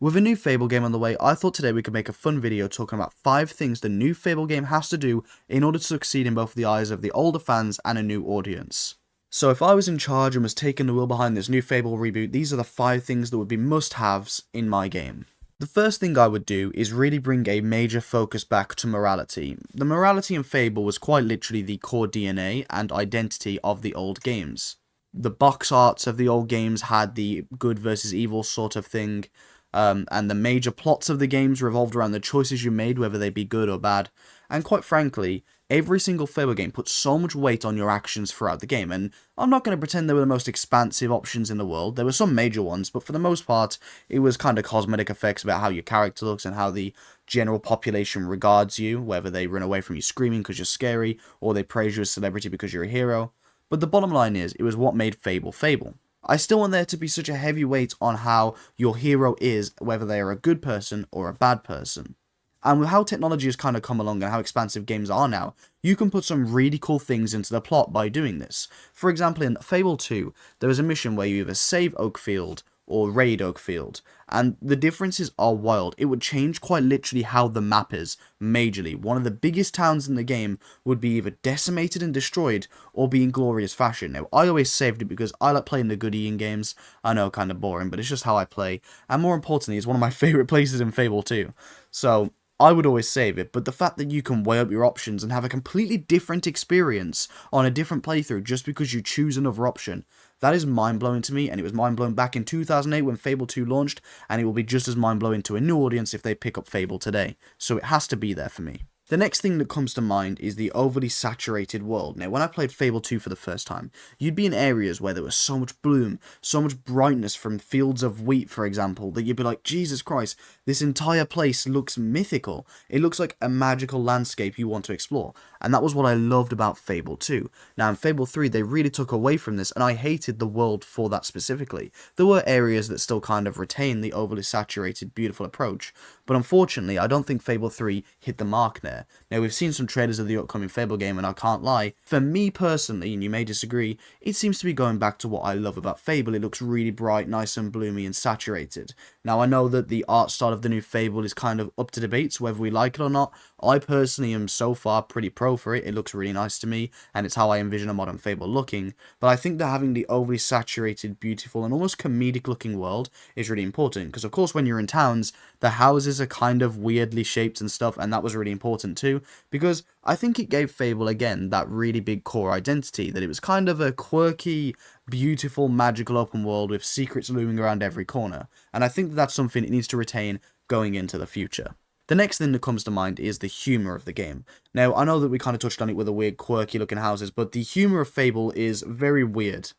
With a new Fable game on the way, I thought today we could make a fun video talking about 5 things the new Fable game has to do in order to succeed in both the eyes of the older fans and a new audience. So if I was in charge and was taking the wheel behind this new Fable reboot, these are the 5 things that would be must-haves in my game. The first thing I would do is really bring a major focus back to morality. The morality in Fable was quite literally the core DNA and identity of the old games. The box arts of the old games had the good versus evil sort of thing, and the major plots of the games revolved around the choices you made, whether they be good or bad. And quite frankly, every single Fable game puts so much weight on your actions throughout the game, and I'm not going to pretend they were the most expansive options in the world. There were some major ones, but for the most part, it was kind of cosmetic effects about how your character looks and how the general population regards you, whether they run away from you screaming because you're scary, or they praise you as a celebrity because you're a hero. But the bottom line is, it was what made Fable Fable. I still want there to be such a heavy weight on how your hero is, whether they are a good person or a bad person. And with how technology has kind of come along and how expansive games are now, you can put some really cool things into the plot by doing this. For example, in Fable 2, there is a mission where you either save Oakfield or raid Oakfield, and the differences are wild. It would change quite literally how the map is, majorly. One of the biggest towns in the game would be either decimated and destroyed, or be in glorious fashion. Now, I always saved it because I like playing the goodie in games. I know, kind of boring, but it's just how I play, and more importantly, it's one of my favourite places in Fable 2. So, I would always save it, but the fact that you can weigh up your options and have a completely different experience on a different playthrough just because you choose another option, that is mind-blowing to me, and it was mind-blowing back in 2008 when Fable 2 launched, and it will be just as mind-blowing to a new audience if they pick up Fable today, so it has to be there for me. The next thing that comes to mind is the overly saturated world. Now, when I played Fable 2 for the first time, you'd be in areas where there was so much bloom, so much brightness from fields of wheat, for example, that you'd be like, Jesus Christ, this entire place looks mythical. It looks like a magical landscape you want to explore. And that was what I loved about Fable 2. Now, in Fable 3, they really took away from this, and I hated the world for that specifically. There were areas that still kind of retain the overly saturated, beautiful approach, but unfortunately, I don't think Fable 3 hit the mark there. Now, we've seen some trailers of the upcoming Fable game, and I can't lie, for me personally, and you may disagree, it seems to be going back to what I love about Fable. It looks really bright, nice and bloomy and saturated. Now, I know that the art style of the new Fable is kind of up to debate, so whether we like it or not, I personally am so far pretty pro for it. It looks really nice to me, and it's how I envision a modern Fable looking, but I think that having the overly saturated, beautiful, and almost comedic looking world is really important, because of course when you're in towns, the houses are kind of weirdly shaped and stuff, and that was really important too, because I think it gave Fable, again, that really big core identity, that it was kind of a quirky, beautiful, magical open world with secrets looming around every corner, and I think that that's something it needs to retain going into the future. The next thing that comes to mind is the humour of the game. Now, I know that we kind of touched on it with the weird, quirky looking houses, but the humour of Fable is very weird.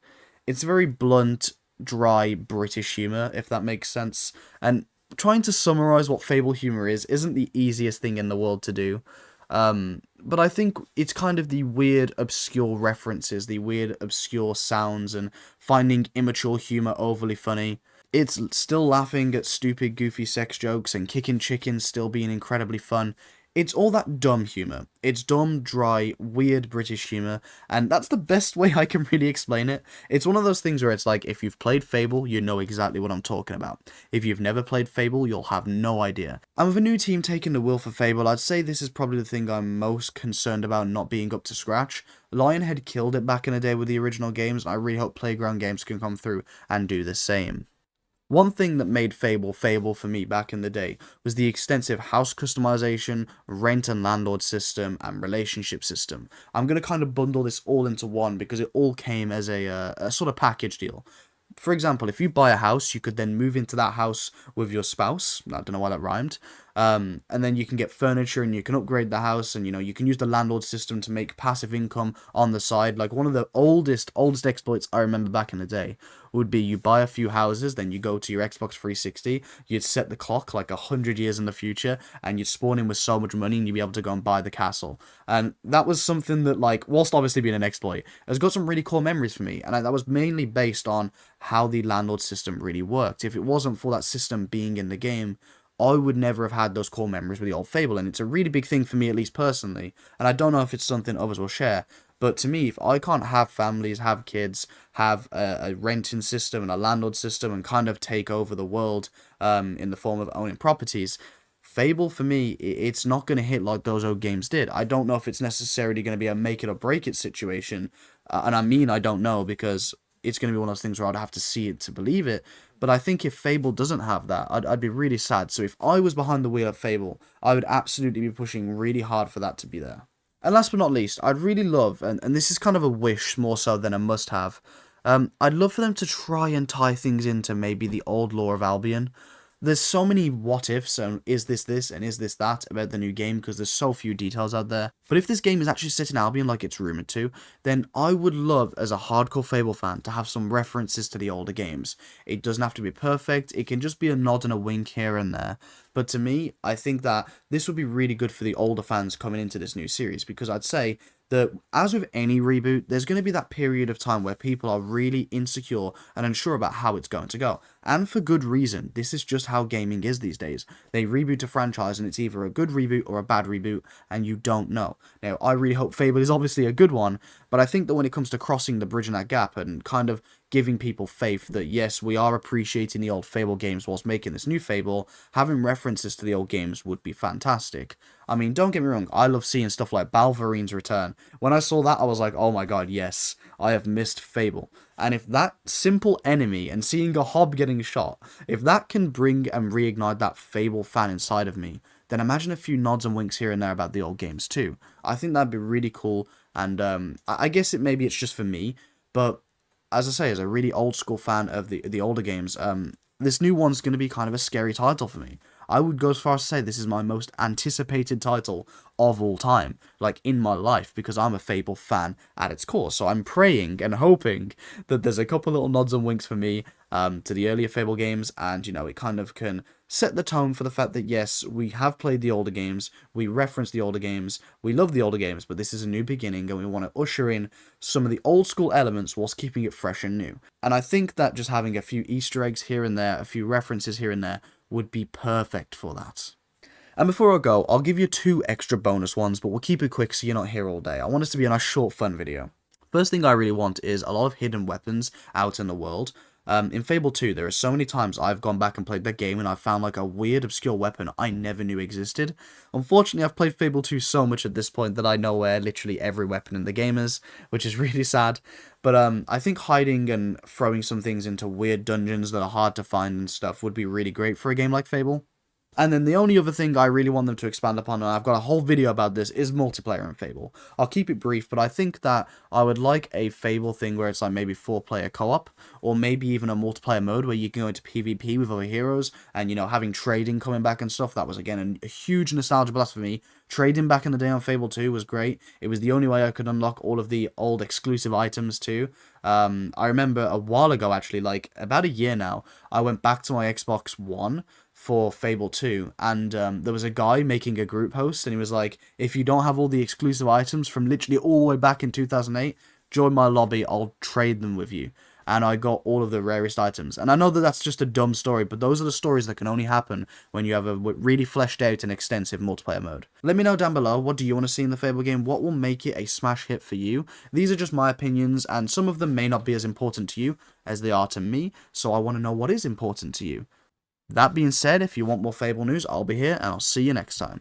It's very blunt, dry British humour, if that makes sense, and trying to summarise what Fable humour is isn't the easiest thing in the world to do. But I think it's kind of the weird, obscure references, the weird, obscure sounds, and finding immature humour overly funny. It's still laughing at stupid, goofy sex jokes and kicking chickens still being incredibly fun. It's all that dumb humour. It's dumb, dry, weird British humour, and that's the best way I can really explain it. It's one of those things where it's like, if you've played Fable, you know exactly what I'm talking about. If you've never played Fable, you'll have no idea. And with a new team taking the wheel for Fable, I'd say this is probably the thing I'm most concerned about not being up to scratch. Lionhead killed it back in the day with the original games, and I really hope Playground Games can come through and do the same. One thing that made Fable Fable for me back in the day was the extensive house customization, rent and landlord system, and relationship system. I'm going to kind of bundle this all into one because it all came as a sort of package deal. For example, if you buy a house, you could then move into that house with your spouse. I don't know why that rhymed. And then you can get furniture and you can upgrade the house, and you can use the landlord system to make passive income on the side. Like, one of the oldest exploits I remember back in the day would be you buy a few houses, then you go to your Xbox 360, you'd set the clock like 100 years in the future, and you'd spawn in with so much money and you'd be able to go and buy the castle. And that was something that, like, whilst obviously being an exploit, has got some really cool memories for me, and that was mainly based on how the landlord system really worked. If it wasn't for that system being in the game, I would never have had those core memories with the old Fable, and it's a really big thing for me, at least personally, and I don't know if it's something others will share, But to me, if I can't have families, have kids, have a renting system and a landlord system, and kind of take over the world in the form of owning properties, Fable for me, it's not going to hit like those old games did. I don't know if it's necessarily going to be a make it or break it situation, and I mean I don't know because it's going to be one of those things where I'd have to see it to believe it. But I think if Fable doesn't have that, I'd be really sad. So if I was behind the wheel of Fable, I would absolutely be pushing really hard for that to be there. And last but not least, I'd really love, and this is kind of a wish more so than a must-have, I'd love for them to try and tie things into maybe the old lore of Albion. There's so many what ifs and is this and is this that about the new game because there's so few details out there. But if this game is actually set in Albion like it's rumored to, then I would love as a hardcore Fable fan to have some references to the older games. It doesn't have to be perfect, it can just be a nod and a wink here and there. But to me, I think that this would be really good for the older fans coming into this new series because I'd say that, as with any reboot, there's going to be that period of time where people are really insecure and unsure about how it's going to go. And for good reason. This is just how gaming is these days. They reboot a franchise and it's either a good reboot or a bad reboot, and you don't know. Now, I really hope Fable is obviously a good one, but I think that when it comes to crossing the bridge in that gap and kind of giving people faith that yes, we are appreciating the old Fable games whilst making this new Fable, having references to the old games would be fantastic. I mean, don't get me wrong, I love seeing stuff like Balverine's return. When I saw that, I was like, oh my god, yes, I have missed Fable. And if that simple enemy and seeing a Hob getting shot, if that can bring and reignite that Fable fan inside of me, then imagine a few nods and winks here and there about the old games too. I think that'd be really cool, and I guess maybe it's just for me, but as I say, as a really old school fan of the older games, this new one's going to be kind of a scary title for me. I would go as far as to say this is my most anticipated title of all time, like in my life, because I'm a Fable fan at its core. So I'm praying and hoping that there's a couple little nods and winks for me to the earlier Fable games, and it kind of can set the tone for the fact that yes, we have played the older games, we reference the older games, we love the older games, but this is a new beginning and we want to usher in some of the old school elements whilst keeping it fresh and new. And I think that just having a few Easter eggs here and there, a few references here and there, would be perfect for that. And before I go, I'll give you 2 extra bonus ones, but we'll keep it quick so you're not here all day. I want this to be a nice short fun video. First thing I really want is a lot of hidden weapons out in the world. In Fable 2, there are so many times I've gone back and played that game and I've found like a weird, obscure weapon I never knew existed. Unfortunately, I've played Fable 2 so much at this point that I know where literally every weapon in the game is, which is really sad. But I think hiding and throwing some things into weird dungeons that are hard to find and stuff would be really great for a game like Fable. And then the only other thing I really want them to expand upon, and I've got a whole video about this, is multiplayer in Fable. I'll keep it brief, but I think that I would like a Fable thing where it's like maybe 4-player co-op, or maybe even a multiplayer mode where you can go into PvP with other heroes, and having trading coming back and stuff. That was again a huge nostalgia blast for me. Trading back in the day on Fable 2 was great. It was the only way I could unlock all of the old exclusive items too. I remember a while ago, actually, like about a year now, I went back to my Xbox One for Fable 2, and there was a guy making a group host, and he was like, if you don't have all the exclusive items from literally all the way back in 2008, join my lobby, I'll trade them with you. And I got all of the rarest items. And I know that that's just a dumb story, but those are the stories that can only happen when you have a really fleshed out and extensive multiplayer mode. Let me know down below, what do you want to see in the Fable game? What will make it a smash hit for you? These are just my opinions, and some of them may not be as important to you as they are to me, so I want to know what is important to you. That being said, if you want more Fable news, I'll be here, and I'll see you next time.